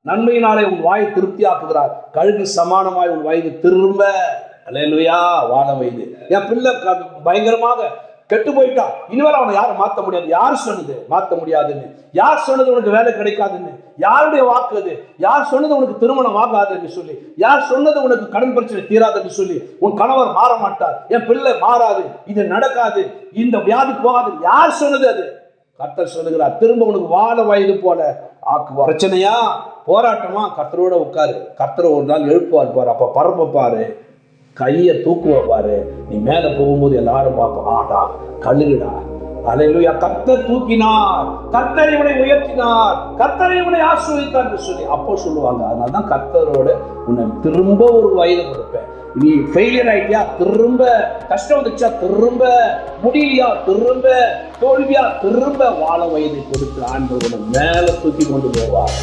நன்மையினாலே உன் வாயை திருப்தியாக்குகிறார். கழுகு சமானமாய் உன் வயது திரும்ப அல்லேலூயா வாழ வயது. என் பிள்ளை பயங்கரமாக கெட்டு போயிட்டான், இனிமேல் அவனை யாரும் மாற்ற முடியாது. யார் சொன்னது மாற்ற முடியாதுன்னு? யார் சொன்னது உனக்கு வேலை கிடைக்காதுன்னு? யாருடைய வாக்கு அது? யார் சொன்னது உனக்கு திருமணம் ஆகாதுன்னு சொல்லி? யார் சொன்னது உனக்கு கடன் பிரச்சனை தீராதுன்னு சொல்லி? உன் கணவர் மாற மாட்டார், என் பிள்ளை மாறாது, இது நடக்காது, இந்த வியாதி போகாது. யார் சொன்னது அது? கர்த்தர் சொல்லுகிறார், திரும்ப உனக்கு வாழ வயது போல ஆக்குவார். பிரச்சனையா போராட்டமா கர்த்தரோட உட்காரு. கர்த்தர் ஒரு நாள் எழுப்புவார் பாரு, அப்ப பரப்ப பாரு, கையை தூக்குவ பாரு. நீ மேல போகும்போது எல்லாரும் பார்ப்போம், ஆடா கழுகுடா. அல்லேலூயா. கர்த்தர் தூக்கினார், கர்த்தர் இவனை உயர்த்தினார், கர்த்தர் இவனை ஆசீர்வதித்தார் என்று சொல்லி அப்போ சொல்லுவாங்க. அதனால்தான் கர்த்தரோட உன்னை திரும்ப ஒரு வயது கொடுப்பேன். நீ ஃபெயிலியர் ஆயிட்டியா, திரும்ப கஷ்டம் வந்துச்சா, திரும்ப முடியலையா, திரும்ப தோல்வியா, திரும்ப வாழ வயதை கொடுத்து ஆண்டவர் மேல தூக்கி கொண்டு போவார்.